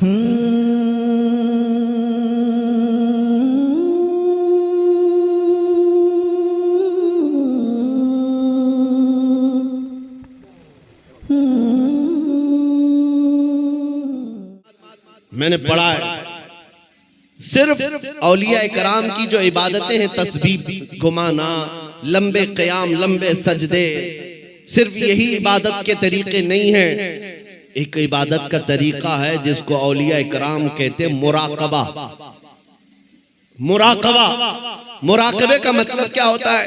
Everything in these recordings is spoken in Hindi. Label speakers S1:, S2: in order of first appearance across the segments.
S1: मैंने पढ़ा है सिर्फ औलिया कराम की जो इबादतें हैं, तस्बीह घुमाना, लंबे क़याम, लंबे सजदे, सिर्फ यही इबादत के तरीके नहीं हैं। एक इबादत का तरीका है जिसको औलिया कराम कहते हैं मुराकबा। मुराकबा, मुराकबे का मतलब क्या होता है?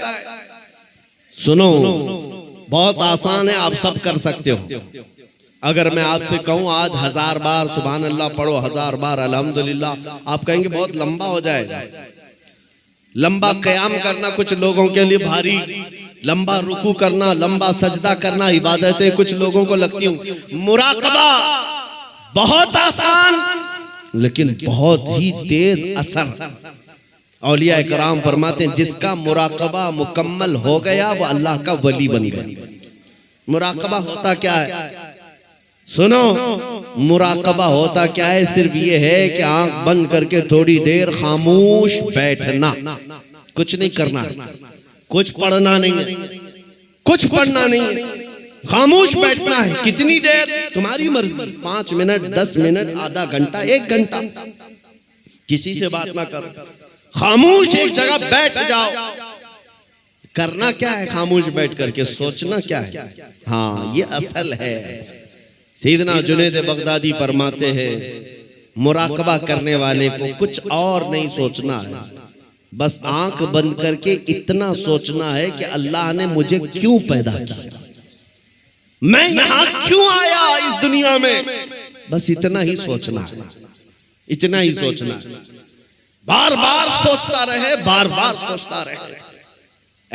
S1: सुनो, बहुत आसान है, आप सब कर सकते हो। अगर मैं आपसे कहूं आज 1000 बार सुभान अल्लाह पढ़ो, 1000 बार अल्हम्दुलिल्लाह, आप कहेंगे बहुत लंबा हो जाएगा। लंबा क़याम करना कुछ लोगों के लिए भारी, लंबा रुकू करना, लंबा सजदा करना इबादतें कुछ लोगों को लगती हूं। मुराकबा बहुत आसान लेकिन बहुत ही तेज असर। औलिया कराम फरमाते हैं जिसका मुराकबा मुकम्मल हो गया वो अल्लाह का वली बन गया। मुराकबा होता क्या है? सुनो, मुराकबा होता क्या है? सिर्फ ये है कि आंख बंद करके थोड़ी देर खामोश बैठना, कुछ नहीं करना, कुछ पढ़ना नहीं है, कुछ पढ़ना नहीं है, खामोश बैठना है। कितनी देर? तुम्हारी मर्जी, 5 मिनट, 10 मिनट, आधा घंटा, 1 घंटा, किसी से बात ना करो, खामोश एक जगह बैठ जाओ। करना क्या है खामोश बैठ करके? सोचना क्या है? हाँ, ये असल है। सैयदना जुनैद बगदादी फरमाते हैं मुराकबा करने वाले को कुछ और नहीं सोचना है, बस आंख बंद करके इतना सोचना है कि अल्लाह ने मुझे क्यों पैदा किया, मैं यहां क्यों आया इस दुनिया में, बस इतना ही सोचना है, इतना ही सोचना है। बार बार सोचता रहे, बार बार सोचता रहे।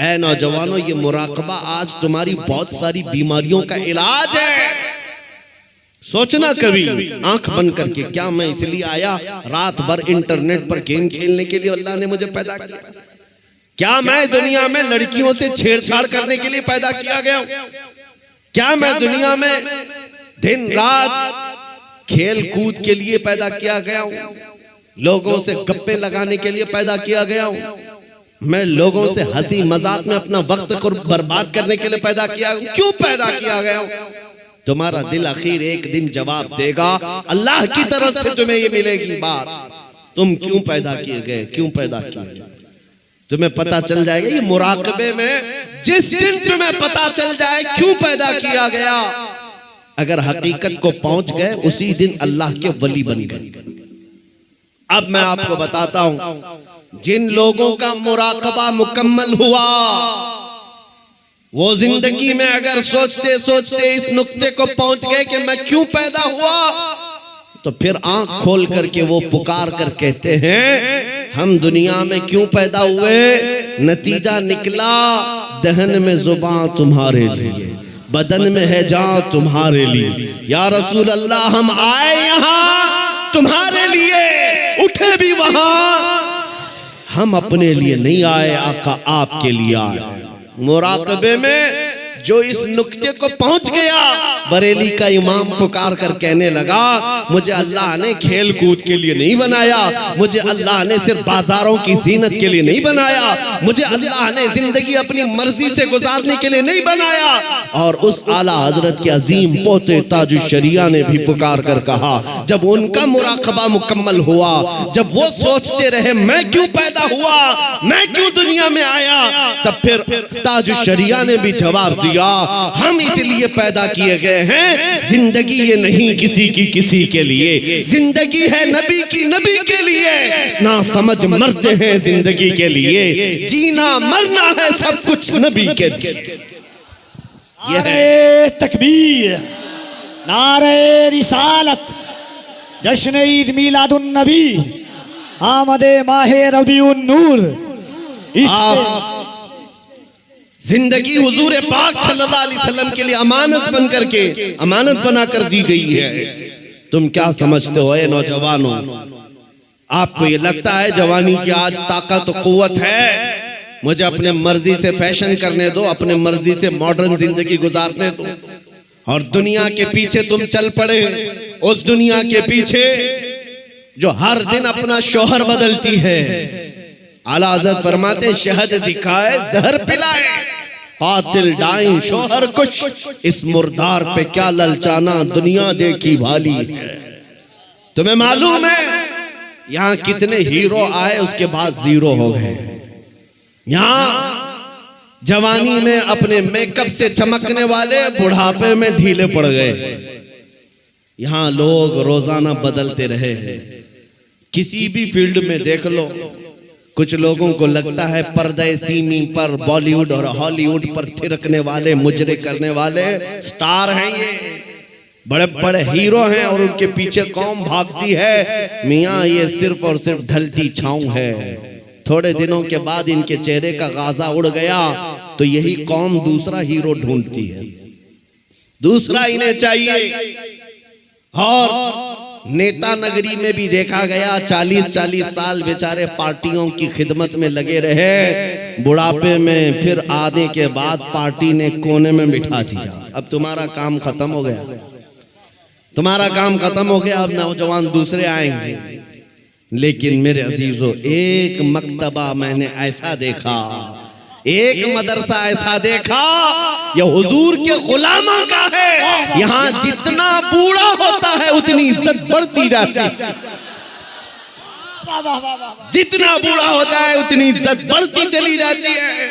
S1: ऐ नौजवानों, ये मुराकबा आज तुम्हारी बहुत सारी बीमारियों का इलाज है। सोचना कभी आंख बंद करके, क्या मैं इसलिए आया रात भर इंटरनेट पर गेम खेलने के लिए अल्लाह ने मुझे पैदा किया? क्या मैं दुनिया में लड़कियों से छेड़छाड़ करने के लिए पैदा किया गया? क्या मैं दुनिया में दिन रात खेल कूद के लिए पैदा किया गया हूं? लोगों से गप्पे लगाने के लिए पैदा किया गया हूं? मैं लोगों से हंसी मजाक में अपना वक्त को बर्बाद करने के लिए पैदा किया? क्यों पैदा किया गया हूं? तुम्हारा दिल आखिर एक दिन जवाब देगा, अल्लाह की तरफ से तुम्हें ये मिलेगी बात, तुम क्यों पैदा किए गए, क्यों पैदा किए गए, तुम्हें पता चल जाएगा। ये मुराकबे में जिस दिन तुम्हें पता चल जाए क्यों पैदा किया गया, अगर हकीकत को पहुंच गए उसी दिन अल्लाह के वली बन गए। अब मैं आपको बताता हूं, जिन लोगों का मुराकबा मुकम्मल हुआ वो जिंदगी में अगर सोचते सोचते इस नुक्ते को पहुंच गए कि मैं क्यों पैदा हुआ, तो फिर आंख खोल करके वो पुकार कर कहते हैं हम दुनिया में क्यों पैदा हुए? नतीजा निकला दहन में जुबान तुम्हारे लिए, बदन में है जान तुम्हारे लिए। या रसूल अल्लाह, हम आए यहाँ तुम्हारे लिए, उठे भी वहां, हम अपने लिए नहीं आए, आका आपके लिए आए। मुराकबे में जो इस नुक्ते को पहुंच गया, बरेली का इमाम पुकार कर कहने लगा मुझे अल्लाह ने खेल कूद के लिए नहीं बनाया, मुझे अल्लाह ने सिर्फ बाजारों की जीनत के लिए नहीं बनाया, मुझे अल्लाह ने जिंदगी अपनी मर्जी से गुजारने के लिए नहीं बनाया। और उस आला हजरत के अजीम पोते ताजुश शरिया ने भी पुकार कर कहा, जब उनका मुराकबा मुकम्मल हुआ, जब वो सोचते रहे मैं क्यों पैदा हुआ, मैं क्यों दुनिया में आया, तब फिर ताजुश शरिया ने भी जवाब दिया हम इसलिए पैदा किए गए हैं, जिंदगी ये नहीं किसी के लिए, जिंदगी है नबी की नबी के लिए, ना समझ मरते हैं जिंदगी के लिए, जीना मरना है सब कुछ नबी के लिए।
S2: नारे तकबीर, नारे रिसालत, जश्न ईद मिलादुन नबी, आमदे माहे रबीउन नूर।
S1: जिंदगी हुजूर पाक सल्लल्लाहु अलैहि वसल्लम के लिए अमानत बन करके, अमानत बना कर दी गई है। तुम क्या समझते हो नौजवानों? आपको ये लगता है जवानी की आज ताकत कुव्वत है, मुझे अपने मर्जी से फैशन करने दो, अपने मर्जी से मॉडर्न जिंदगी गुजारने दो, और दुनिया के पीछे तुम चल पड़े। उस दुनिया के पीछे जो हर दिन अपना शोहर बदलती है। आला हज़रत फरमाते शहद दिखाए जहर पिलाए, कातिल डाइन शोहर कुछ, इस मुर्दार पे क्या ललचाना, दुनिया देखी भाली है। तुम्हें मालूम है यहाँ कितने हीरो आए उसके बाद जीरो हो गए। यहाँ जवानी में अपने मेकअप से चमकने वाले बुढ़ापे में ढीले पड़ गए। यहाँ लोग रोजाना बदलते रहे। किसी भी फील्ड में देख लो, कुछ लोगों को लगता है पर्दे सीमी पर बॉलीवुड और हॉलीवुड पर थिरकने वाले, मुजरे करने वाले स्टार हैं, ये बड़े बड़े हीरो हैं और उनके पीछे कौम भागती है। मियाँ ये सिर्फ और सिर्फ ढलती छांव है। थोड़े दिनों के बाद इनके चेहरे का गाजा उड़ गया तो यही कौम दूसरा हीरो ढूंढती है, दूसरा इन्हें चाहिए। और नेता नगरी में भी देखा गया 40-40 साल बेचारे पार्टियों की खिदमत में लगे रहे, बुढ़ापे में फिर आने के बाद पार्टी ने कोने में बिठा दिया। अब तुम्हारा काम खत्म हो गया, तुम्हारा काम खत्म हो गया, अब नौजवान दूसरे आएंगे। लेकिन मेरे अजीजों, एक मक्तबा मैंने ऐसा देखा, एक मदरसा ऐसा देखा, यह हुजूर के गुलामों का है। यहाँ जितना बूढ़ा होता है उतनी इज्जत बढ़ती जाती है। जितना बूढ़ा हो जाए उतनी इज्जत बढ़ती चली जाती है।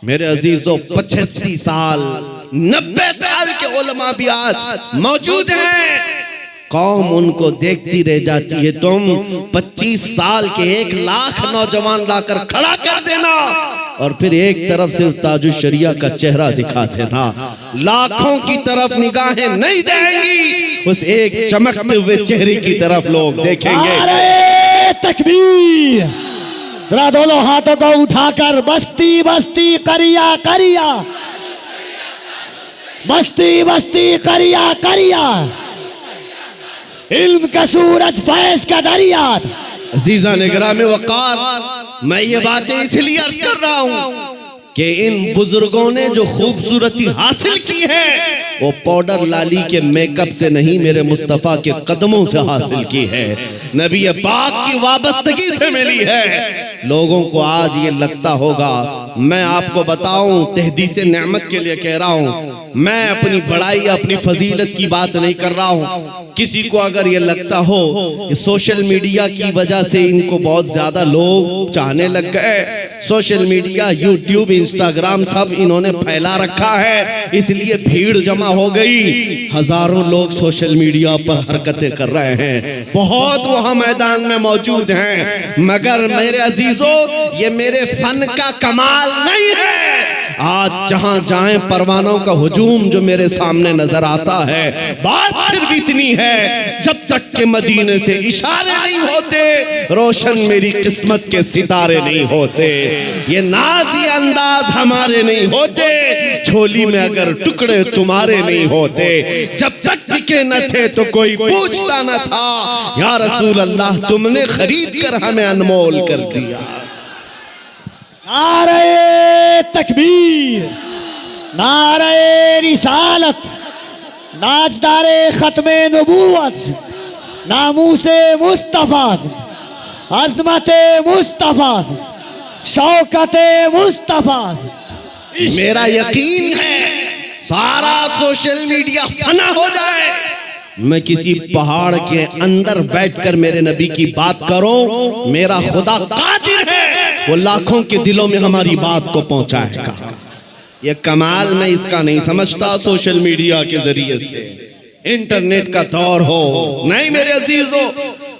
S1: मेरे अजीजों, 85 साल 90 साल के उलमा भी आज मौजूद हैं। कौम उनको देखती रह जाती है। तुम 25 साल के 1 लाख नौजवान लाकर खड़ा कर देना और फिर एक तरफ सिर्फ ताजुश शरिया का चेहरा दिखा देना, लाखों की तरफ निगाहें नहीं जाएंगी, उस एक चमकते हुए चेहरे की तरफ लोग देखेंगे।
S2: नारे तकबीर! जरा दोनों हाथों को उठाकर बस्ती बस्ती करिया करिया, बस्ती बस्ती करिया करिया, इल्म का सूरज फैज का दरिया।
S1: अजीजा निगरामे वक़ार, मैं ये बातें इसलिए अर्ज कर रहा हूँ कि इन बुजुर्गों ने जो खूबसूरती हासिल की है वो पाउडर लाली के मेकअप से नहीं, मेरे मुस्तफ़ा के कदमों से हासिल की है, नबी पाक की वाबस्तगी से मिली है। लोगों को आज ये लगता होगा, मैं आपको बताऊं, तहदीस नेमत के लिए कह रहा हूं, मैं अपनी बड़ाई अपनी फजीलत की बात नहीं कर रहा हूं। किसी को अगर ये लगता हो सोशल मीडिया की वजह से इनको बहुत ज्यादा लोग चाहने लग गए, सोशल मीडिया यूट्यूब इंस्टाग्राम सब इन्होंने फैला रखा है, इसलिए भीड़ जमा हो गई, हजारों लोग सोशल मीडिया पर हरकतें कर रहे हैं, बहुत वहां मैदान में मौजूद हैं। मगर मेरे अजीजों, ये मेरे फन का कमाल नहीं है। आज जहां जाएं परवानों का हुजूम जो मेरे सामने नजर आता है, बात फिर भी इतनी है, जब तक के मदीने से इशारे नहीं होते, रोशन मेरी किस्मत के सितारे नहीं होते, ये नाज़ी अंदाज हमारे नहीं होते, झोली में अगर टुकड़े तुम्हारे नहीं होते, जब तक बिके न थे तो कोई पूछता न था, या रसूल अल्लाह तुमने खरीद कर हमें अनमोल कर दिया।
S2: नारे तकबीर, नारे रिसालत, नाजदारे खत्मे नबूवत, नामूसे मुस्तफा, अजमते मुस्तफा, शौकते मुस्तफा।
S1: मेरा यकीन है सारा सोशल मीडिया फना हो जाए, मैं किसी पहाड़ के अंदर बैठकर मेरे नबी की बात करूं, मेरा खुदा कादिर है, वो लाखों के दिलों में हमारी बात को पहुंचाएगा। ये कमाल मैं इसका नहीं समझता सोशल मीडिया के जरिए से, इंटरनेट का दौर हो, नहीं मेरे अजीजों,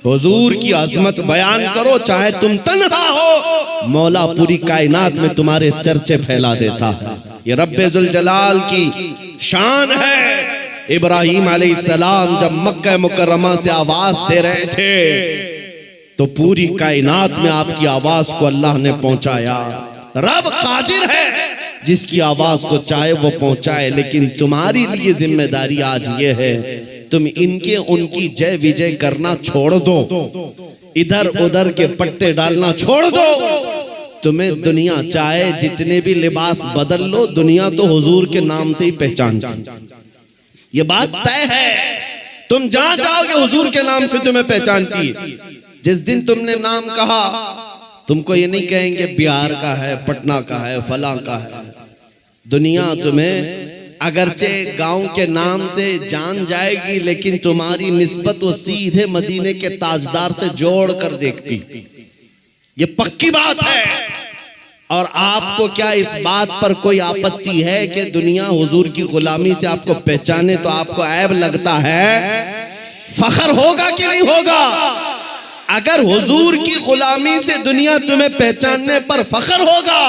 S1: हुजूर की अजमत बयान करो, चाहे तुम तन्हा हो, मौला पूरी कायनात में तुम्हारे चर्चे फैला देता है। ये रब्बे जुल जलाल की शान है। इब्राहीम अलैहिस्सलाम जब मक्का मुकर्रमा से आवाज दे रहे थे तो पूरी कायनात में आपकी आवाज को अल्लाह ने पहुंचाया। रब कादिर है, जिसकी आवाज को चाहे वो पहुंचाए, लेकिन तुम्हारी लिए जिम्मेदारी आज ये है, तुम इनके उनकी जय विजय करना छोड़ दो, इधर उधर के पट्टे डालना छोड़ दो। तुम्हें दुनिया चाहे जितने भी लिबास बदल लो, दुनिया तो हुजूर के नाम से ही पहचानती, ये बात तय है। तुम जहां जाओगे हुजूर के नाम से तुम्हें पहचानती है। जिस दिन तुमने नाम कहा, तुमको ये नहीं कहेंगे बिहार का है, पटना का है, फला का है। दुनिया तुम्हें अगरचे गांव के नाम से जान जाएगी, लेकिन तुम्हारी निस्बत वो सीधे मदीने के ताजदार से जोड़ कर देखती। ये पक्की बात है। और आपको क्या इस बात पर कोई आपत्ति है कि दुनिया हुजूर की गुलामी से आपको पहचाने तो आपको ऐब लगता है? फखर होगा कि नहीं होगा? अगर हुजूर की गुलामी से दुनिया तुम्हें पहचानने पर फखर होगा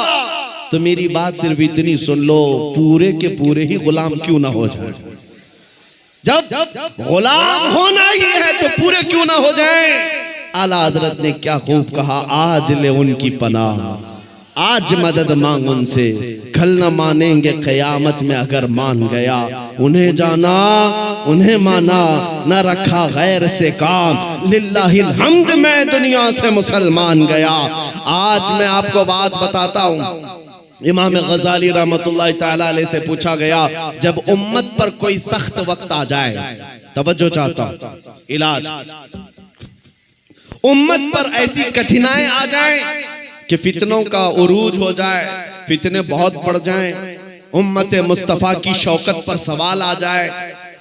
S1: तो मेरी बात सिर्फ इतनी सुन लो, पूरे के पूरे ही गुलाम क्यों ना हो जाए। जब गुलाम होना ही है तो पूरे क्यों ना हो जाए। आला हजरत ने क्या खूब कहा, आज ले उनकी पनाह, आज मदद मांग उनसे, कल न मानेंगे क़यामत में अगर मान गया। उन्हें जाना उन्हें माना, न रखा गैर से काम, लिल्लाहिल हम्द मैं दुनिया से मुसलमान गया। आज मैं आपको बात बताता हूँ। इमाम गजाली रहमतुल्लाहि तआला अलैह से पूछा गया, जब उम्मत पर कोई सख्त वक्त आ जाए, तवज्जो चाहता हूँ, इलाज, उम्मत पर ऐसी कठिनाई आ जाए कि फितनों का उरूज हो जाए, फितने बहुत बढ़ जाएं, उम्मत मुस्तफ़ा की शौकत पर सवाल आ जाए,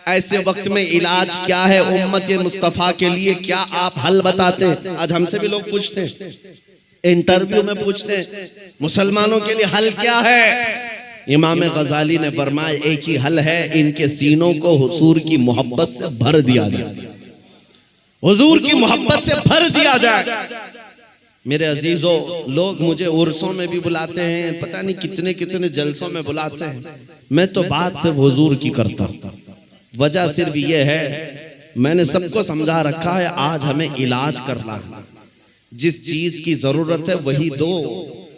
S1: ऐसे वक्त में इलाज क्या है उम्मत मुस्तफ़ा के लिए, क्या आप हल बताते हैं? आज हमसे भी लोग पूछते हैं, इंटरव्यू में पूछते हैं, मुसलमानों के लिए हल क्या है? इमाम गजाली ने फरमाया, एक ही हल है, इनके सीनों को हुजूर की मोहब्बत से भर दिया जाए, हुजूर की मोहब्बत से भर दिया जाए। मेरे अजीजों, लोग मुझे उर्सों में भी बुलाते हैं, पता नहीं कितने कितने जलसों में बुलाते हैं, मैं तो बात सिर्फ हुजूर की करता हूं। वजह सिर्फ ये है, मैंने सबको समझा रखा है, आज हमें इलाज करना है, जिस चीज की जरूरत है वही दो।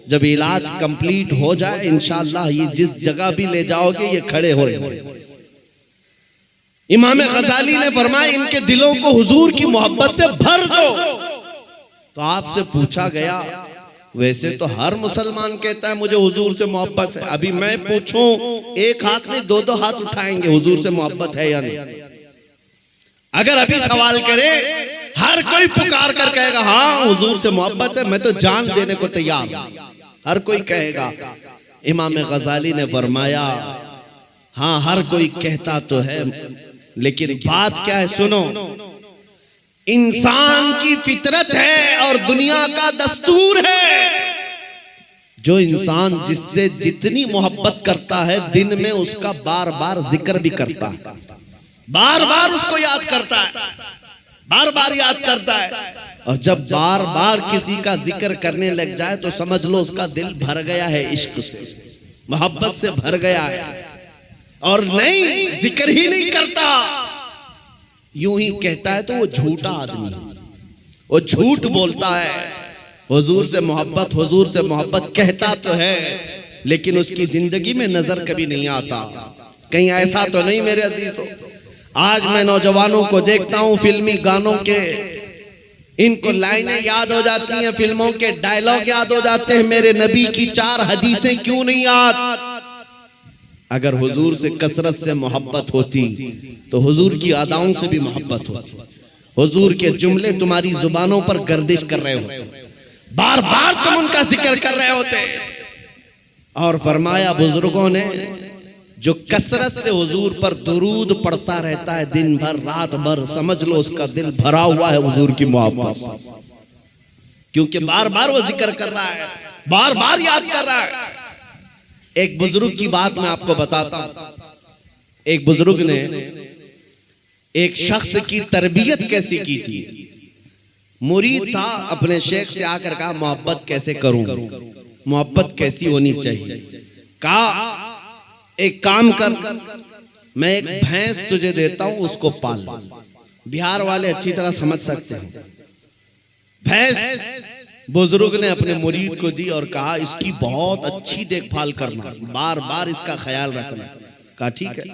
S1: जब इलाज कंप्लीट हो जाए इंशाअल्लाह ये जिस जगह भी ले जाओगे ये खड़े हो रहे। इमाम गजाली ने फरमाया, इनके दिलों को हुजूर की मोहब्बत से भर दो। तो आपसे पूछा गया, वैसे तो हर मुसलमान कहता है मुझे हुजूर से मोहब्बत है, अभी मैं पूछूं, एक हाथ में दो दो हाथ उठाएंगे, हुजूर से मोहब्बत है या नहीं? अगर अभी सवाल करे, हर कोई पुकार कर कहेगा हाँ हुजूर से मोहब्बत है, मैं तो जान देने को तैयार, हर कोई कहेगा। इमाम गजाली ने फरमाया, हाँ हर कोई कहता तो है, लेकिन बात क्या है सुनो, इंसान की फितरत है और दुनिया का दस्तूर है, जो इंसान जिससे जितनी मोहब्बत करता है दिन में उसका बार बार जिक्र भी करता है, बार बार उसको याद करता है, बार बार याद करता है। और जब बार बार किसी का जिक्र करने लग जाए तो समझ लो उसका दिल भर गया है, इश्क से, मोहब्बत से भर गया है। और नहीं, जिक्र ही नहीं करता, यूं ही कहता है तो वो झूठा आदमी है, वो झूठ बोलता है। हुजूर से मोहब्बत कहता तो है, लेकिन उसकी जिंदगी में नजर कभी नहीं आता। कहीं ऐसा तो नहीं मेरे अजीजों, आज मैं नौजवानों को देखता हूं, फिल्मी गानों के इनको लाइनें याद हो जाती हैं, फिल्मों के डायलॉग याद हो जाते हैं, मेरे नबी की 4 हदीसें क्यों नहीं याद? अगर हुजूर से कसरत से मोहब्बत होती तो हुजूर की अदाओं से भी मोहब्बत होती, हुजूर के जुमले तुम्हारी जुबानों पर गर्दिश कर रहे होते, बार बार तुम उनका जिक्र कर रहे होते। और फरमाया बुजुर्गों ने, जो कसरत से हुजूर पर दुरूद पढ़ता रहता है दिन भर रात भर, समझ लो उसका दिल भरा हुआ है हुजूर की मोहब्बत से, क्योंकि बार बार वो जिक्र कर रहा है, बार बार याद कर रहा है। एक बुजुर्ग की बात मैं आपको बताता हूं। एक बुजुर्ग ने एक शख्स की तरबियत कैसी की थी। मुरीद था, अपने शेख से आकर कहा मोहब्बत कैसे करूं, मोहब्बत कैसी होनी चाहिए। कहा एक काम कर, मैं एक भैंस तुझे देता हूं, उसको पाल। बिहार वाले अच्छी तरह समझ सकते हैं। भैंस बुजुर्ग ने अपने मुरीद को दी और कहा इसकी बहुत अच्छी देखभाल करना, बार बार इसका ख्याल रखना। कहा ठीक है,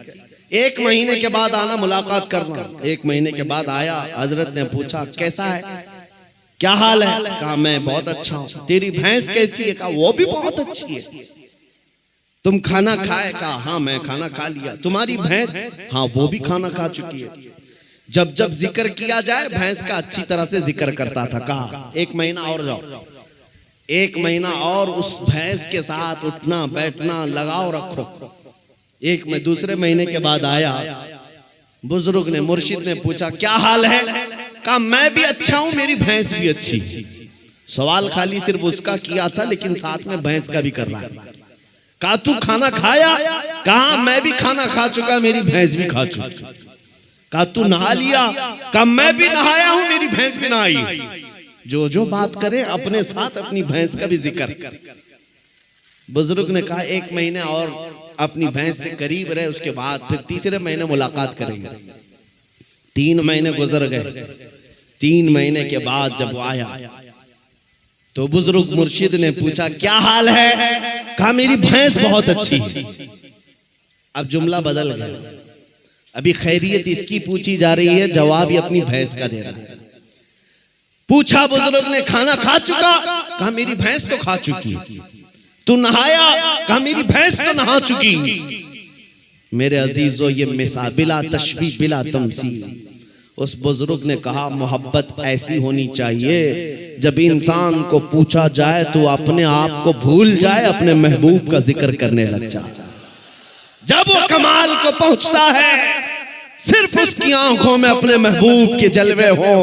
S1: 1 महीने के बाद आना, मुलाकात करना। 1 महीने के बाद आया, हजरत ने पूछा कैसा है, क्या हाल है? कहा मैं बहुत अच्छा हूं। तेरी भैंस कैसी है? कहा वो भी बहुत अच्छी है। तुम खाना खाए? कहा हाँ मैं खाना खा लिया। तुम्हारी भैंस? हाँ वो भी खाना खा चुकी है। जब जब जिक्र किया जाए भैंस का अच्छी तरह से जिक्र करता था। कहा 1 महीना और जाओ, 1 महीना और उस भैंस के साथ उठना बैठना लगाओ रखो। दूसरे महीने के बाद आया, बुजुर्ग ने, मुर्शिद ने पूछा क्या हाल है? कहा मैं भी अच्छा हूं, मेरी भैंस भी अच्छी। सवाल खाली सिर्फ उसका किया था, लेकिन साथ में भैंस का भी कर रहा है। कहा तू खाना खाया? कहा मैं भी खाना खा चुका, मेरी भैंस भी खा चुकी। कहा तू नहा लिया? कहा मैं भी नहाया हूं, मेरी भैंस भी नहाई। जो बात करे अपने साथ अपनी भैंस का भी जिक्र। बुजुर्ग ने कहा 1 महीने और अपनी भैंस से करीब रहे, उसके बाद फिर तीसरे महीने मुलाकात करेंगे। 3 महीने गुजर गए। 3 महीने के बाद जब वो आया तो बुजुर्ग मुर्शिद ने पूछा क्या हाल है? कहा मेरी भैंस बहुत अच्छी। अब जुमला बदल गया, अभी खैरियत इसकी पूछी जा रही है, जवाब ये अपनी भैंस का दे रहा है। पूछा बुजुर्ग ने खाना खा चुका? कहा मेरी भैंस तो खा चुकी। तू नहाया? कहा मेरी भैंस तो नहा चुकी। मेरे अजीजों, ये मिसाल बिला तशबीह बिला तमसील। उस बुजुर्ग ने कहा मोहब्बत ऐसी होनी चाहिए, जब इंसान को पूछा जाए तो अपने आप को भूल जाए, अपने महबूब का जिक्र करने लग जाए। जब वो कमाल को पहुंचता है, सिर्फ उसकी आंखों में अपने महबूब के जलवे हो।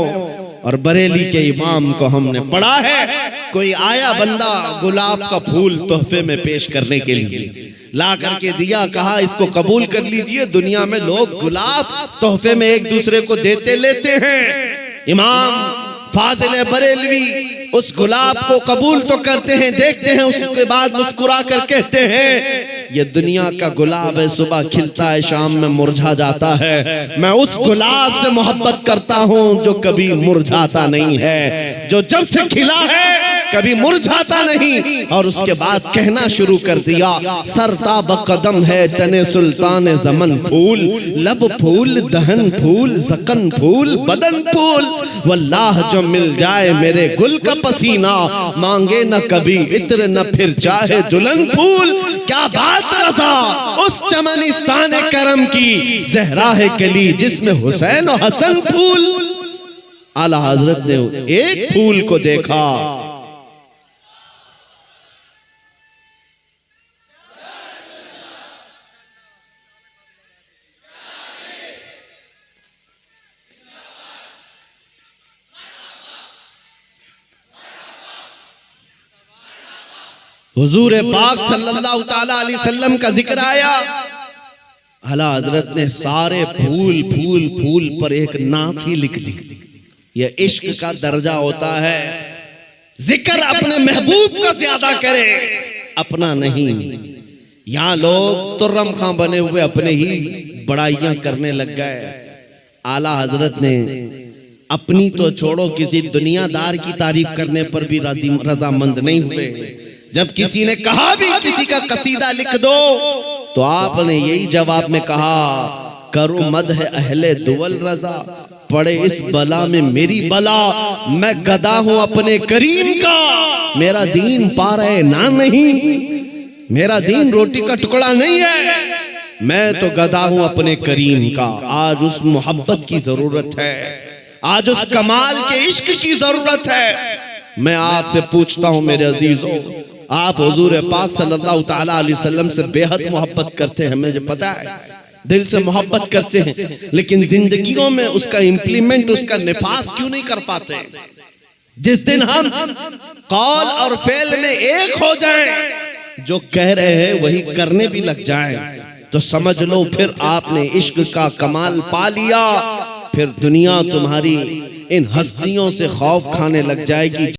S1: और बरेली के इमाम को हमने पढ़ा है, कोई आया बंदा गुलाब का फूल तोहफे में पेश करने के लिए, ला करके दिया, कहा इसको कबूल कर लीजिए। दुनिया में लोग गुलाब तोहफे में एक दूसरे को देते लेते हैं। इमाम फाजिल बरेलवी उस गुलाब को कबूल तो करते हैं, देखते हैं, उसके बाद मुस्कुरा कर कहते हैं ये दुनिया का गुलाब है, सुबह खिलता है, शाम में मुरझा जाता है। मैं उस गुलाब से मोहब्बत करता हूं जो कभी मुरझाता नहीं है, जो जब से खिला है कभी मुरझाता नहीं। और उसके बाद कहना शुरू कर दिया, सरताब कदम है तने सुल्तान ज़मन फूल, लब फूल दहन फूल ज़कन फूल बदन फूल, वल्लाह जो मिल जाए मेरे गुल का पसीना, मांगे न कभी इत्र न फिर चाहे दुल्हन फूल। क्या बात रज़ा उस चमनिस्तान करम की, ज़हरा है कली जिसमें हुसैन और हसन फूल। आला हजरत ने एक फूल को देखा, हुजूर पाक सल्लल्लाहु ताला अलैहि वसल्लम का जिक्र आया। आला हजरत ने सारे फूल फूल फूल पर एक नात ही लिख दी। यह इश्क का दर्जा होता है, जिक्र अपने महबूब का ज्यादा करे, अपना नहीं। यहाँ लोग तुर्रम खां बने हुए अपने ही बड़ाइयां करने लग गए। आला हजरत ने अपनी तो छोड़ो, किसी दुनियादार की तारीफ करने पर भी रजामंद नहीं हुए। जब किसी ने कहा भी किसी का कसीदा लिख दो, तो आपने यही जवाब में कहा, करो मद है अहले दुवल रजा, पड़े इस बला में मेरी बला, मैं गदा हूं अपने करीम का, मेरा दीन पा रहे ना नहीं, मेरा दीन रोटी का टुकड़ा नहीं है, मैं तो गदा हूं अपने करीम का। आज उस मोहब्बत की जरूरत है, आज उस कमाल के इश्क की जरूरत है। मैं आपसे पूछता हूं मेरे अजीजों, आप हुजूर पाक सल्लल्लाहु ताला अलैहि वसल्लम से बेहद मोहब्बत करते हैं, मुझे पता है, दिल से मोहब्बत करते हैं, लेकिन जिंदगियों में उसका इम्प्लीमेंट, उसका निफास क्यों नहीं कर पाते? जिस दिन हम कौल और फेल में एक हो जाएं, जो कह रहे हैं वही करने भी लग जाएं, तो समझ लो फिर आपने इश्क का कमाल पा लिया। फिर दुनिया तुम्हारी इन हस्तियों से खौफ खाने लग जाएगी।